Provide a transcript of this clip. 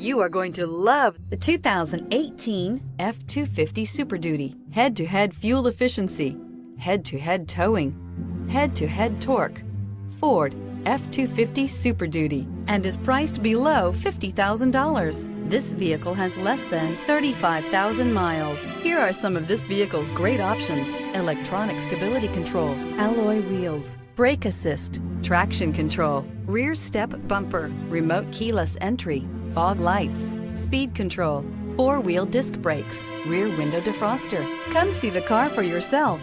You are going to love the 2018 F-250 Super Duty. Head-to-head fuel efficiency, head-to-head towing, head-to-head torque. Ford F-250 Super Duty, and is priced below $50,000. This vehicle has less than 35,000 miles. Here are some of this vehicle's great options: electronic stability control, alloy wheels, brake assist, traction control, rear step bumper, remote keyless entry, fog lights, speed control, four-wheel disc brakes, rear window defroster. Come see the car for yourself.